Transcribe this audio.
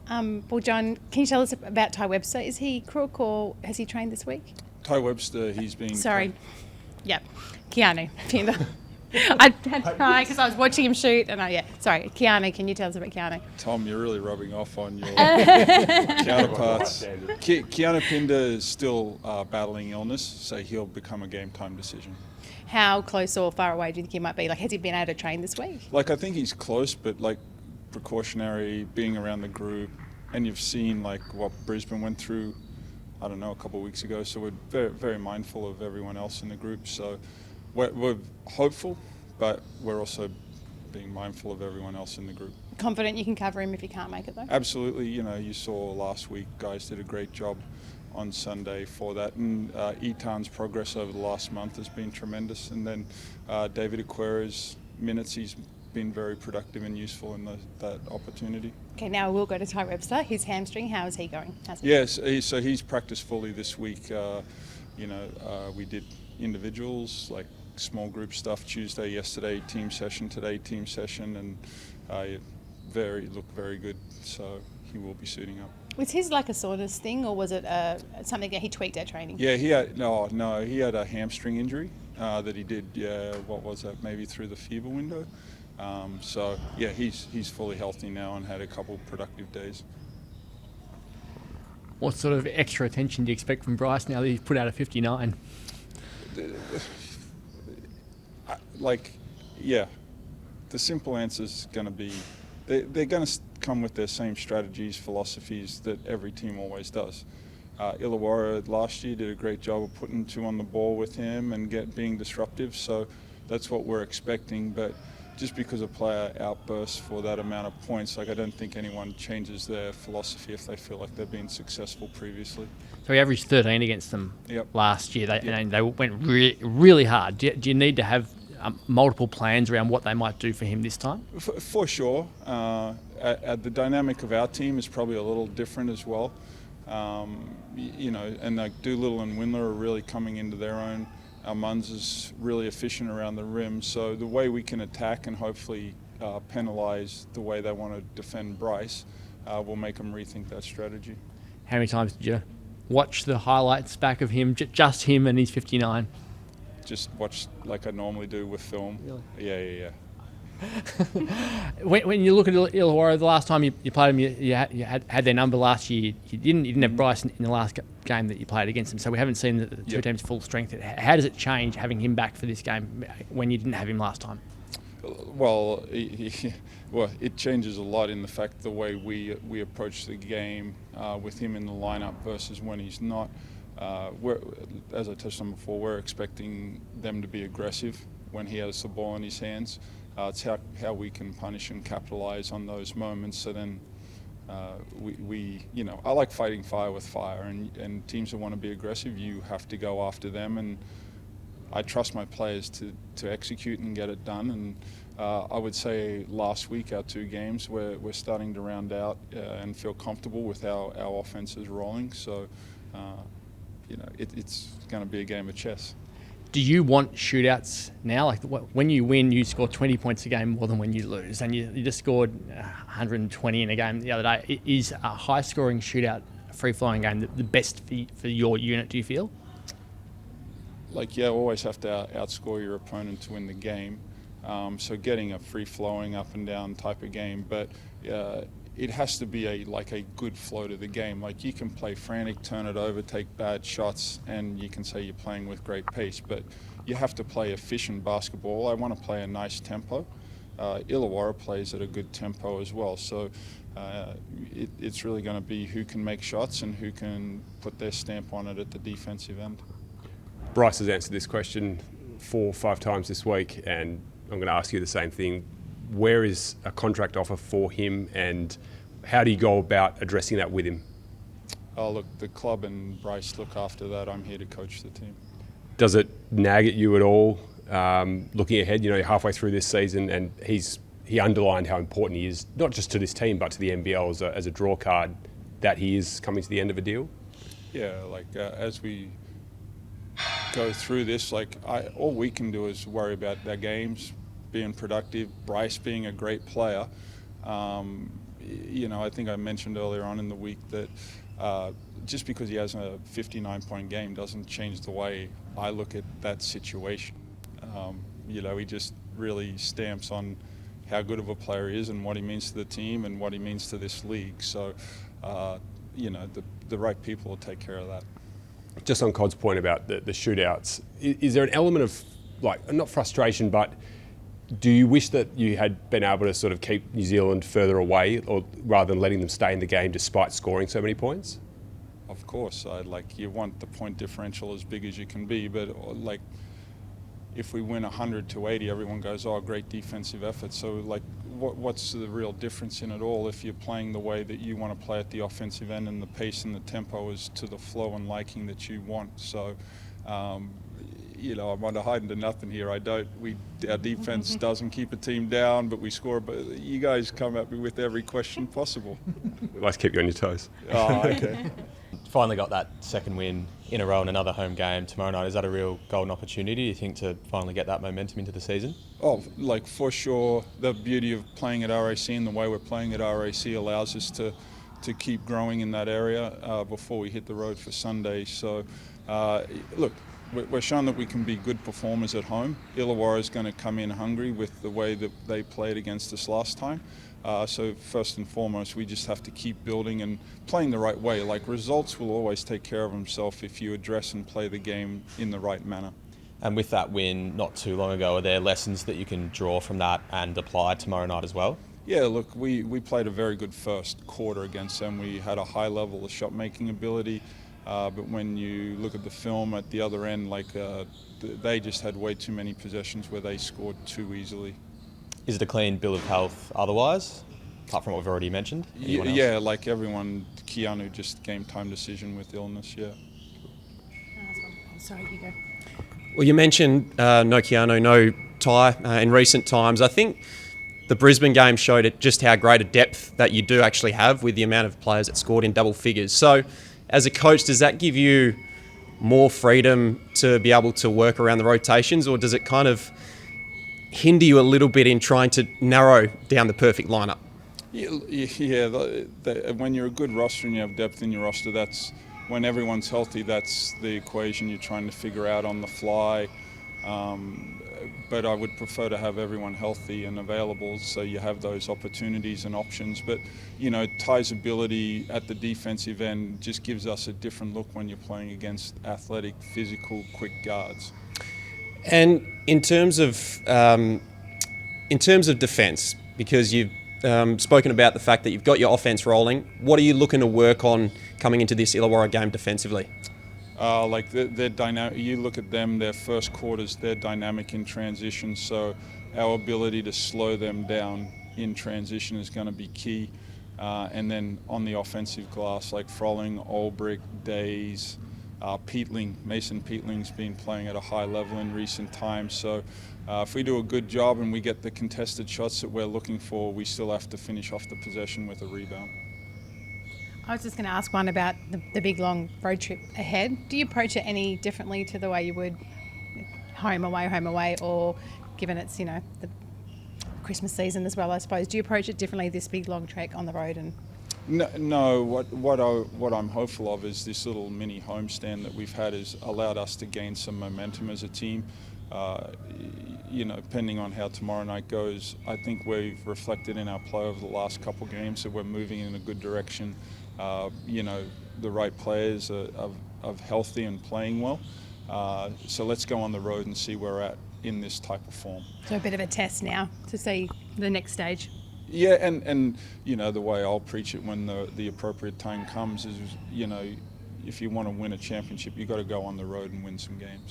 Well, John, can you tell us about Ty Webster? Is he crook or has he trained this week? Ty Webster, he's been... Sorry. Yep. Keanu Pinder. I had to try because I was watching him shoot and sorry. Keanu, can you tell us about Keanu? Tom, you're really rubbing off on your counterparts. Keanu Pinder is still battling illness, so he'll become a game time decision. How close or far away do you think he might be? Like, has he been able to train this week? Like, I think he's close, but like precautionary, being around the group, and you've seen like what Brisbane went through, I don't know, a couple of weeks ago, so we're very, very mindful of everyone else in the group. So we're hopeful, but we're also being mindful of everyone else in the group. Confident you can cover him if you can't make it, though? Absolutely. You know, you saw last week, guys did a great job on Sunday for that. And Etan's progress over the last month has been tremendous. And then David Aquera's minutes, he's been very productive and useful in that opportunity. Okay, now we'll go to Ty Webster. His hamstring, how is he going? Yes, so he's practiced fully this week. We did individuals, like small group stuff Tuesday, yesterday, team session today, team session, and looked very good. So he will be suiting up. Was his like a soreness thing, or was it something that he tweaked at training? Yeah, he had a hamstring injury that he did. Yeah, what was that? Maybe through the fever window. So yeah, he's fully healthy now and had a couple productive days. What sort of extra attention do you expect from Bryce now that he's put out a 59? The simple answer is going to be they're going to come with their same strategies, philosophies that every team always does. Illawarra last year did a great job of putting two on the ball with him and being disruptive, so that's what we're expecting. But just because a player outbursts for that amount of points, I don't think anyone changes their philosophy if they feel like they've been successful previously. So he averaged 13 against them last year. They went really hard. Do you need to have multiple plans around what they might do for him this time? For sure. The dynamic of our team is probably a little different as well. And like Doolittle and Windler are really coming into their own. Our Munns is really efficient around the rim, so the way we can attack and hopefully penalise the way they want to defend Bryce will make them rethink that strategy. How many times did you watch the highlights back of him, just him and his 59? Just watch like I normally do with film. Really? Yeah. When you look at Illawarra, the last time you played them, you had their number last year. You didn't have Bryce in the last game that you played against them, so we haven't seen the two teams full strength. How does it change having him back for this game when you didn't have him last time? Well, it changes a lot in the fact the way we approach the game with him in the lineup versus when he's not. As I touched on before, we're expecting them to be aggressive when he has the ball in his hands. It's how we can punish and capitalise on those moments. So then I like fighting fire with fire, and teams that want to be aggressive, you have to go after them. And I trust my players to execute and get it done. And I would say last week, our two games, we're starting to round out and feel comfortable with how our offense is rolling. So, it's going to be a game of chess. Do you want shootouts now? Like when you win, you score 20 points a game more than when you lose, and you just scored 120 in a game the other day. Is a high-scoring shootout, free-flowing game the best for your unit, do you feel? Always have to outscore your opponent to win the game. So getting a free-flowing, up-and-down type of game, but it has to be a good flow to the game. Like, you can play frantic, turn it over, take bad shots, and you can say you're playing with great pace, but you have to play efficient basketball. I want to play a nice tempo. Illawarra plays at a good tempo as well, so it's really going to be who can make shots and who can put their stamp on it at the defensive end. Bryce has answered this question 4 or 5 times this week, and I'm going to ask you the same thing. Where is a contract offer for him, and how do you go about addressing that with him? Oh, look, the club and Bryce look after that. I'm here to coach the team. Does it nag at you at all, looking ahead? You're halfway through this season, and he underlined how important he is, not just to this team, but to the NBL as a draw card, that he is coming to the end of a deal? Yeah, as we go through this, all we can do is worry about their games, being productive, Bryce being a great player. I think I mentioned earlier on in the week that just because he has a 59-point game doesn't change the way I look at that situation. He just really stamps on how good of a player he is and what he means to the team and what he means to this league. So, the right people will take care of that. Just on Cod's point about the shootouts, is there an element of, not frustration, but do you wish that you had been able to sort of keep New Zealand further away, or rather than letting them stay in the game despite scoring so many points? Of course, you want the point differential as big as you can be, but if we win 100-80, everyone goes, "Oh, great defensive effort." So, what's the real difference in it all if you're playing the way that you want to play at the offensive end and the pace and the tempo is to the flow and liking that you want? So, I'm not hiding to nothing here. Our defense doesn't keep a team down, but we score. But you guys come at me with every question possible. Let's keep you on your toes. Oh, okay. Finally got that second win in a row in another home game tomorrow night. Is that a real golden opportunity, do you think, to finally get that momentum into the season? Oh, for sure. The beauty of playing at RAC and the way we're playing at RAC allows us to keep growing in that area before we hit the road for Sunday. So, look, we're showing that we can be good performers at home. Illawarra is going to come in hungry with the way that they played against us last time. So first and foremost, we just have to keep building and playing the right way. Results will always take care of themselves if you address and play the game in the right manner. And with that win not too long ago, are there lessons that you can draw from that and apply tomorrow night as well? Yeah, look, we played a very good first quarter against them. We had a high level of shot-making ability, but when you look at the film at the other end, they just had way too many possessions where they scored too easily. Is it a clean bill of health otherwise, apart from what we've already mentioned? Yeah, like everyone, Keanu just game time decision with illness, yeah. Oh, sorry, you go. Well, you mentioned no Keanu, no Ty in recent times. I think the Brisbane game showed it just how great a depth that you do actually have with the amount of players that scored in double figures. So, as a coach, does that give you more freedom to be able to work around the rotations, or does it kind of hinder you a little bit in trying to narrow down the perfect lineup? Yeah, when you're a good roster and you have depth in your roster, that's when everyone's healthy. That's the equation you're trying to figure out on the fly. But I would prefer to have everyone healthy and available, so you have those opportunities and options. But Ty's ability at the defensive end just gives us a different look when you're playing against athletic, physical, quick guards. And in terms of defence, because you've spoken about the fact that you've got your offence rolling, what are you looking to work on coming into this Illawarra game defensively? They're dynamic. You look at them; their first quarters, they're dynamic in transition. So our ability to slow them down in transition is going to be key. And then on the offensive glass, like Froling, Olbrich, Days. Mason Peatling's been playing at a high level in recent times. So if we do a good job and we get the contested shots that we're looking for, we still have to finish off the possession with a rebound. I was just going to ask one about the big long road trip ahead. Do you approach it any differently to the way you would home away, or given it's the Christmas season as well, I suppose? Do you approach it differently this big long trek on the road? And No. What I'm hopeful of is this little mini homestand that we've had has allowed us to gain some momentum as a team. Depending on how tomorrow night goes, I think we've reflected in our play over the last couple games that we're moving in a good direction. The right players are healthy and playing well. So let's go on the road and see where we're at in this type of form. So a bit of a test now to see the next stage. Yeah, and the way I'll preach it when the appropriate time comes is, if you want to win a championship, you've got to go on the road and win some games.